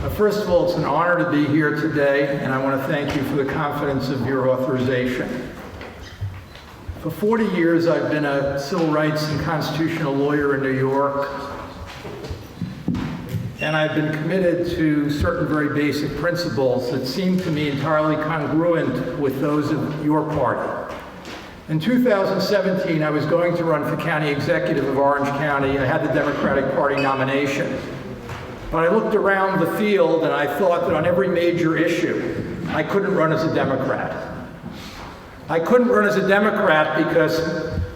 First of all, it's an honor to be here today, and I want to thank you for the confidence of your authorization. For 40 years, I've been a civil rights and constitutional lawyer in New York, and I've been committed to certain very basic principles that seem to me entirely congruent with those of your party. In 2017, I was going to run for county executive of Orange County. I had the Democratic Party nomination. But I looked around the field and I thought that on every major issue, I couldn't run as a Democrat. I couldn't run as a Democrat because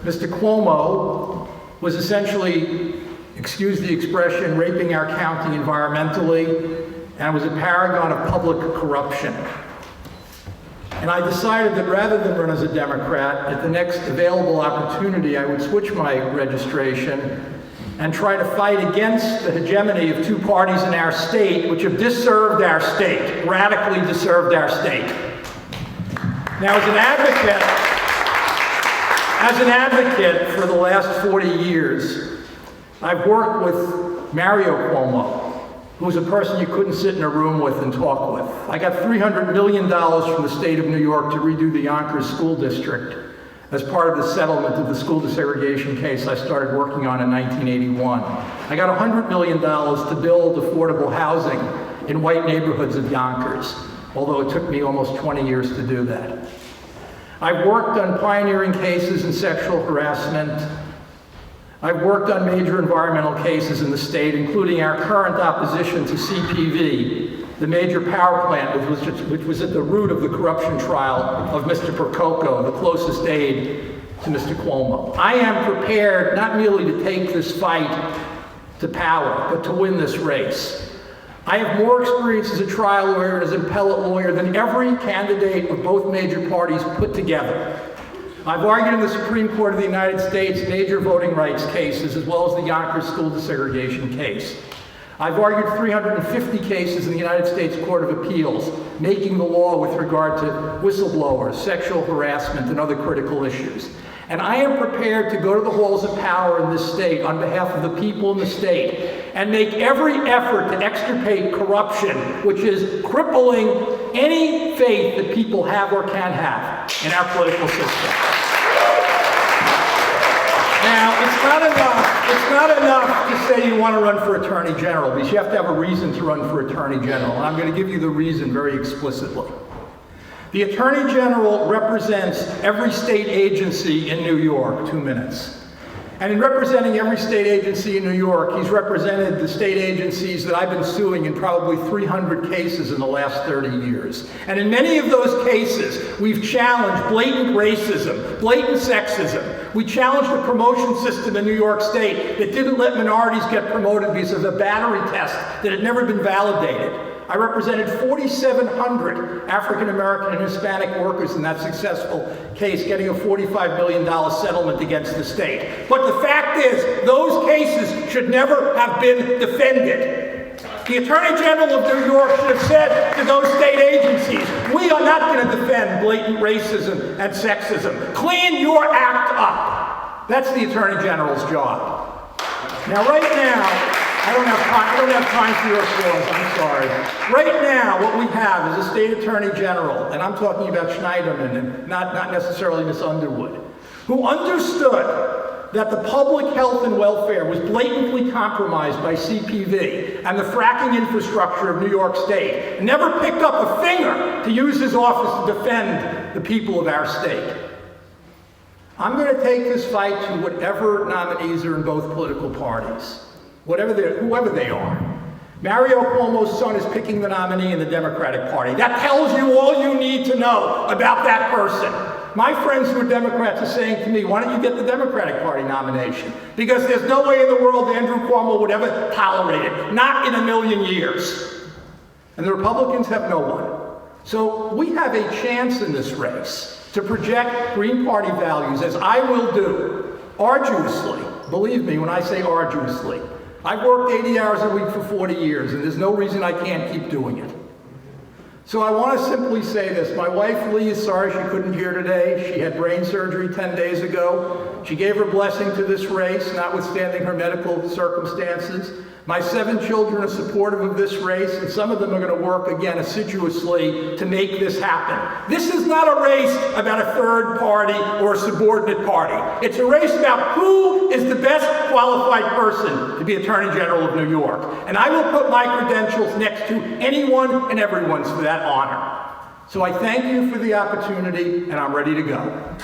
Mr. Cuomo was essentially, excuse the expression, raping our county environmentally, and was a paragon of public corruption. And I decided that rather than run as a Democrat, at the next available opportunity, I would switch my registration and try to fight against the hegemony of two parties in our state which have disserved our state, radically disserved our state. Now, as an advocate for the last 40 years, I've worked with Mario Cuomo, who was a person you couldn't sit in a room with and talk with. I got $300 million from the state of New York to redo the Yonkers School District as part of the settlement of the school desegregation case I started working on in 1981. I got $100 million to build affordable housing in white neighborhoods of Yonkers, although it took me almost 20 years to do that. I've worked on pioneering cases in sexual harassment. I've worked on major environmental cases in the state, including our current opposition to CPV, the major power plant which was at the root of the corruption trial of Mr. Percoco, the closest aide to Mr. Cuomo. I am prepared not merely to take this fight to power, but to win this race. I have more experience as a trial lawyer and as an appellate lawyer than every candidate of both major parties put together. I've argued in the Supreme Court of the United States major voting rights cases, as well as the Yonkers school desegregation case. I've argued 350 cases in the United States Court of Appeals, making the law with regard to whistleblowers, sexual harassment, and other critical issues. And I am prepared to go to the halls of power in this state on behalf of the people in the state and make every effort to extirpate corruption, which is crippling any faith that people have or can have in our political system. Now, it's not enough to say you want to run for Attorney General, because you have to have a reason to run for Attorney General, and I'm going to give you the reason very explicitly. The Attorney General represents every state agency in New York, 2 minutes. And in representing every state agency in New York, he's represented the state agencies that I've been suing in probably 300 cases in the last 30 years. And in many of those cases, we've challenged blatant racism, blatant sexism. We challenged a promotion system in New York State that didn't let minorities get promoted because of a battery test that had never been validated. I represented 4,700 African American and Hispanic workers in that successful case, getting a $45 million settlement against the state. But the fact is, those cases should never have been defended. The Attorney General of New York should have said to those state agencies, we are not going to defend blatant racism and sexism. Clean your act up. That's the Attorney General's job. Now, right now, I don't have time for your applause, I'm sorry. Right now, what we have is a state attorney general, and I'm talking about Schneiderman and not necessarily Miss Underwood, who understood that the public health and welfare was blatantly compromised by CPV and the fracking infrastructure of New York State, and never picked up a finger to use his office to defend the people of our state. I'm going to take this fight to whatever nominees are in both political parties. Whoever they are. Mario Cuomo's son is picking the nominee in the Democratic Party. That tells you all you need to know about that person. My friends who are Democrats are saying to me, why don't you get the Democratic Party nomination? Because there's no way in the world Andrew Cuomo would ever tolerate it. Not in a million years. And the Republicans have no one. So we have a chance in this race to project Green Party values, as I will do, arduously. Believe me when I say arduously. I've worked 80 hours a week for 40 years, and there's no reason I can't keep doing it. So I want to simply say this. My wife, Lee, is sorry she couldn't hear today. She had brain surgery 10 days ago. She gave her blessing to this race, notwithstanding her medical circumstances. My 7 children are supportive of this race, and some of them are going to work again assiduously to make this happen. This is not a race about a third party or a subordinate party. It's a race about who is the best qualified person to be Attorney General of New York. And I will put my credentials next to anyone and everyone's for that honor. So I thank you for the opportunity, and I'm ready to go.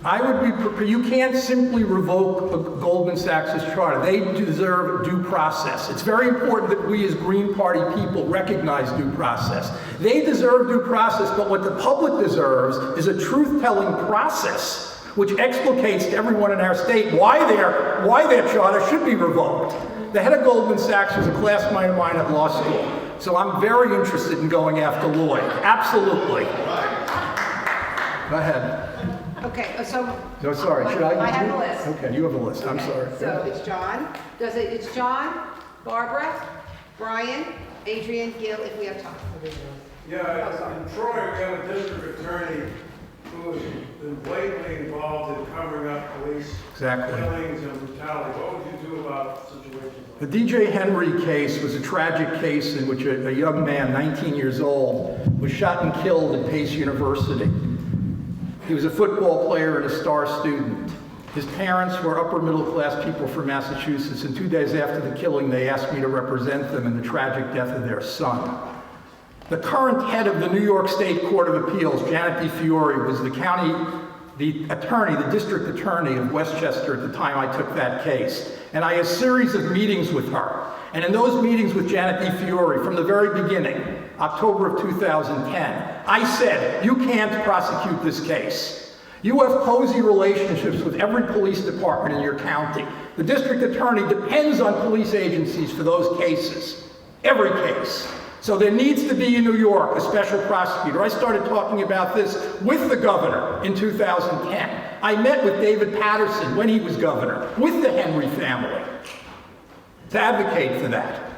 I would be prepared. You can't simply revoke Goldman Sachs' charter. They deserve due process. It's very important that we as Green Party people recognize due process. They deserve due process, but what the public deserves is a truth-telling process which explicates to everyone in our state why their charter should be revoked. The head of Goldman Sachs was a classmate of mine at law school, so I'm very interested in going after Lloyd. Absolutely. Go ahead. Okay, so. No, sorry, should I? I have a list. Okay, you have a list, I'm sorry. So it's John, it's John, Barbara, Brian, Adrian, Gil, if we have time. Yeah, in Troy, we have a district attorney who has been blatantly involved in covering up police killings and brutality. What would you do about situations like that? The DJ Henry case was a tragic case in which a young man, 19 years old, was shot and killed at Pace University. He was a football player and a star student. His parents were upper middle class people from Massachusetts, and 2 days after the killing, they asked me to represent them in the tragic death of their son. The current head of the New York State Court of Appeals, Janet DeFiore, was the district attorney of Westchester at the time I took that case. And I had a series of meetings with her. And in those meetings with Janet DeFiore, from the very beginning, October of 2010, I said, you can't prosecute this case. You have cozy relationships with every police department in your county. The district attorney depends on police agencies for those cases, every case. So there needs to be in New York a special prosecutor. I started talking about this with the governor in 2010. I met with David Patterson when he was governor, with the Henry family, to advocate for that.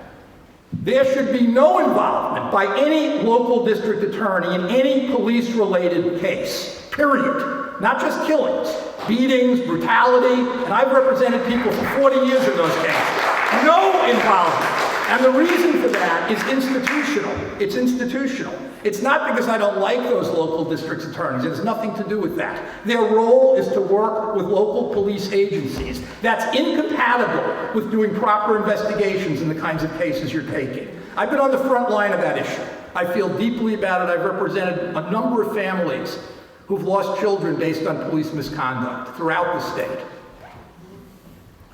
There should be no involvement by any local district attorney in any police-related case, period. Not just killings, beatings, brutality, and I've represented people for 40 years in those cases. No involvement. And the reason for that is institutional. It's institutional. It's not because I don't like those local district attorneys. It has nothing to do with that. Their role is to work with local police agencies. That's incompatible with doing proper investigations in the kinds of cases you're taking. I've been on the front line of that issue. I feel deeply about it. I've represented a number of families who've lost children based on police misconduct throughout the state.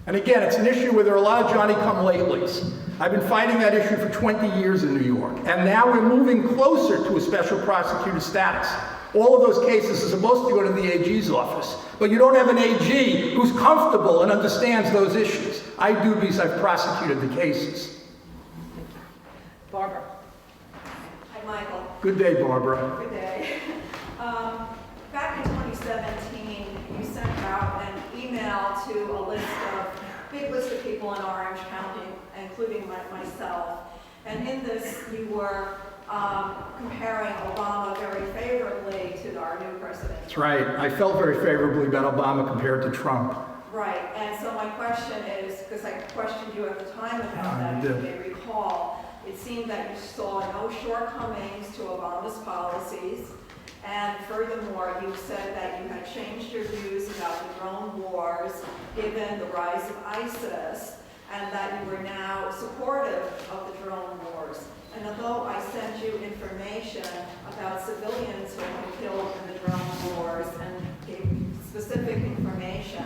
And again, it's an issue where there are a lot of Johnny-come-latelys. I've been fighting that issue for 20 years in New York, and now we're moving closer to a special prosecutor status. All of those cases are supposed to go to the AG's office, but you don't have an AG who's comfortable and understands those issues. I do because I've prosecuted the cases. Barbara. Hi, Michael. Good day, Barbara. Good day. Back in 2017, you sent out an email to a big list of people in Orange County, including myself. And in this, you were comparing Obama very favorably to our new president. That's right. I felt very favorably about Obama compared to Trump. Right. And so my question is, because I questioned you at the time about that, if you may recall, it seemed that you saw no shortcomings to Obama's policies. And furthermore, you said that you had changed your views about the drone wars given the rise of ISIS, and that you were now supportive of the drone wars. And although I sent you information about civilians who have been killed in the drone wars and gave specific information,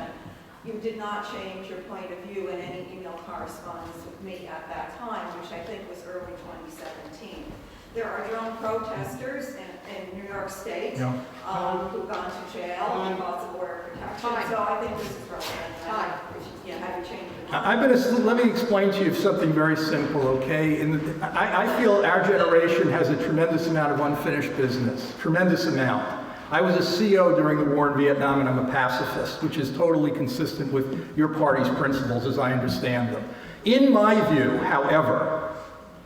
you did not change your point of view in any email correspondence with me at that time, which I think was early 2017. There are drone protesters in New York State who've gone to jail because of border protection. So I think this is relevant. Have you changed it? Let me explain to you something very simple, okay? I feel our generation has a tremendous amount of unfinished business, tremendous amount. I was a CO during the war in Vietnam, and I'm a pacifist, which is totally consistent with your party's principles as I understand them. In my view, however,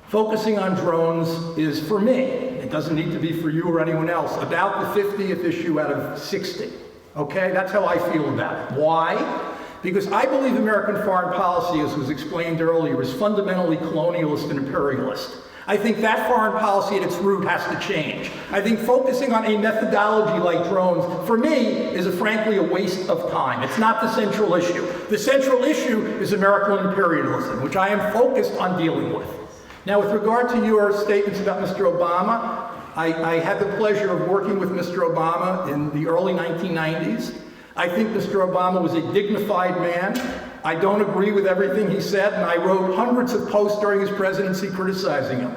focusing on drones is, for me, it doesn't need to be for you or anyone else, about the 50th issue out of 60. Okay, that's how I feel about it. Why? Because I believe American foreign policy, as was explained earlier, is fundamentally colonialist and imperialist. I think that foreign policy at its root has to change. I think focusing on a methodology like drones, for me, is frankly a waste of time. It's not the central issue. The central issue is American imperialism, which I am focused on dealing with. Now, with regard to your statements about Mr. Obama, I had the pleasure of working with Mr. Obama in the early 1990s. I think Mr. Obama was a dignified man. I don't agree with everything he said, and I wrote hundreds of posts during his presidency criticizing him.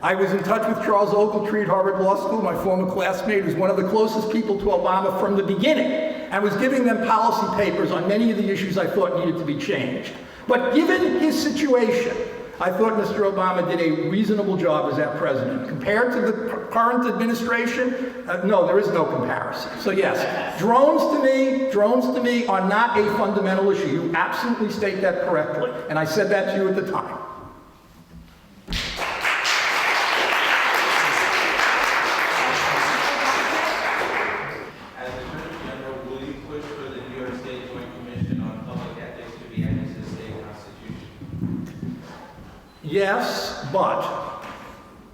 I was in touch with Charles Ogletree at Harvard Law School, my former classmate, who's one of the closest people to Obama from the beginning, and was giving them policy papers on many of the issues I thought needed to be changed. But given his situation, I thought Mr. Obama did a reasonable job as our president. Compared to the current administration, no, there is no comparison. So yes, drones to me are not a fundamental issue. You absolutely state that correctly, and I said that to you at the time. As Attorney General, will you push for the New York State Joint Commission on Public Ethics to be added to the state constitution? Yes, but,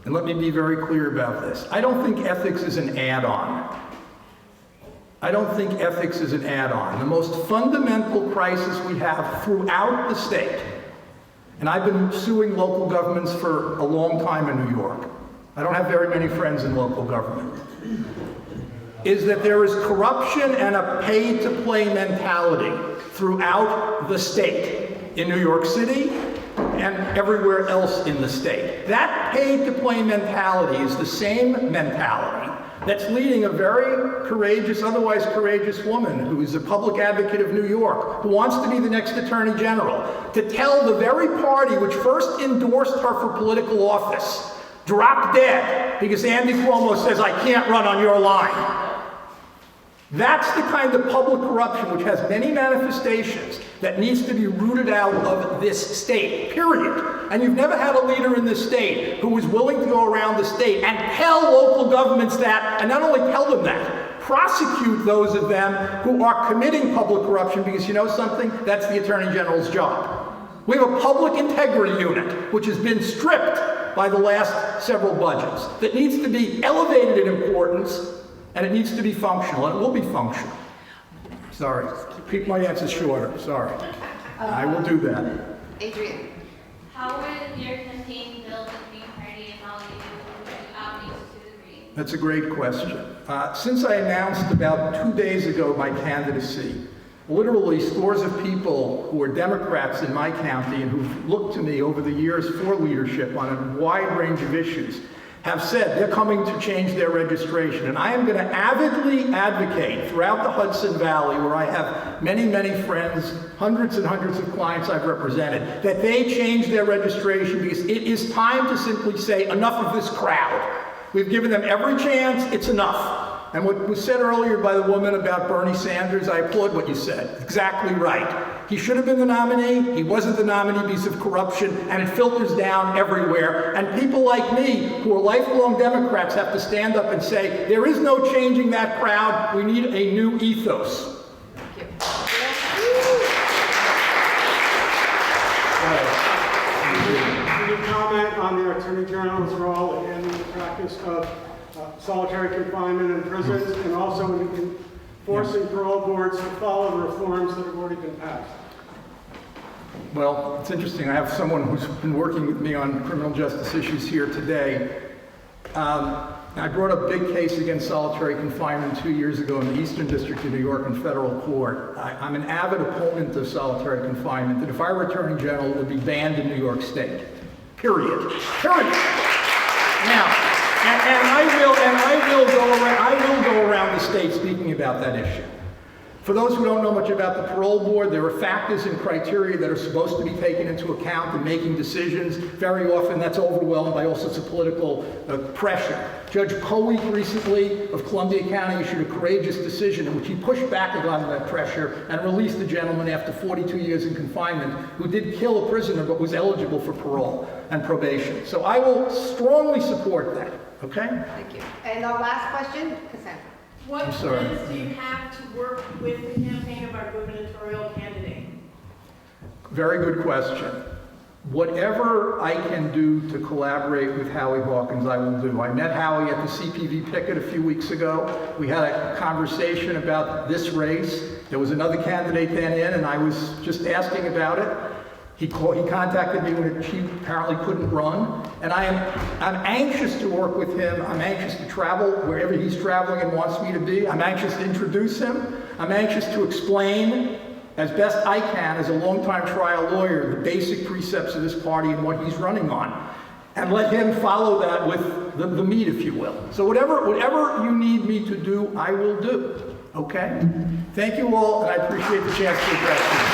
and let me be very clear about this, I don't think ethics is an add-on. I don't think ethics is an add-on. The most fundamental crisis we have throughout the state, and I've been suing local governments for a long time in New York. I don't have very many friends in local government. Is that there is corruption and a pay-to-play mentality throughout the state, in New York City and everywhere else in the state. That pay-to-play mentality is the same mentality that's leading a very courageous, otherwise courageous woman who is a public advocate of New York, who wants to be the next Attorney General, to tell the very party which first endorsed her for political office, drop dead because Andy Cuomo says, I can't run on your line. That's the kind of public corruption which has many manifestations that needs to be rooted out of this state, period. And you've never had a leader in this state who was willing to go around the state and tell local governments that, and not only tell them that, prosecute those of them who are committing public corruption, because you know something? That's the Attorney General's job. We have a public integrity unit, which has been stripped by the last several budgets, that needs to be elevated in importance, and it needs to be functional, and it will be functional. Sorry, keep my answers shorter, sorry. I will do that. Adrian. How would your campaign build the Green Party, and how will you do outreach to the Green? That's a great question. Since I announced about 2 days ago my candidacy, literally scores of people who are Democrats in my county and who've looked to me over the years for leadership on a wide range of issues have said they're coming to change their registration. And I am going to avidly advocate throughout the Hudson Valley, where I have many, many friends, hundreds and hundreds of clients I've represented, that they change their registration, because it is time to simply say, enough of this crowd. We've given them every chance, it's enough. And what was said earlier by the woman about Bernie Sanders, I applaud what you said. Exactly right. He should have been the nominee. He wasn't the nominee because of corruption, and it filters down everywhere. And people like me, who are lifelong Democrats, have to stand up and say, there is no changing that crowd. We need a new ethos. Thank you. Can you comment on the Attorney General's role in the practice of solitary confinement in prisons, and also in forcing parole boards to follow the reforms that have already been passed? Well, it's interesting. I have someone who's been working with me on criminal justice issues here today. I brought a big case against solitary confinement 2 years ago in the Eastern District of New York in federal court. I'm an avid opponent of solitary confinement, that if I were Attorney General, it would be banned in New York State. Period. Period. Now, and I will go around the state speaking about that issue. For those who don't know much about the parole board, there are factors and criteria that are supposed to be taken into account in making decisions. Very often that's overwhelmed by all sorts of political pressure. Judge Cowick recently of Columbia County issued a courageous decision in which he pushed back against that pressure and released a gentleman after 42 years in confinement who did kill a prisoner but was eligible for parole and probation. So I will strongly support that, okay? Thank you. And our last question, Cassandra. What I'm sorry. plans do you have to work with the campaign of our gubernatorial candidate? Very good question. Whatever I can do to collaborate with Howie Hawkins, I will do. I met Howie at the CPV picket a few weeks ago. We had a conversation about this race. There was another candidate then in, and I was just asking about it. He contacted me when he apparently couldn't run, and I'm anxious to work with him. I'm anxious to travel wherever he's traveling and wants me to be. I'm anxious to introduce him. I'm anxious to explain as best I can as a longtime trial lawyer the basic precepts of this party and what he's running on, and let him follow that with the meat, if you will. So whatever you need me to do, I will do. Okay? Thank you all, and I appreciate the chance to address you.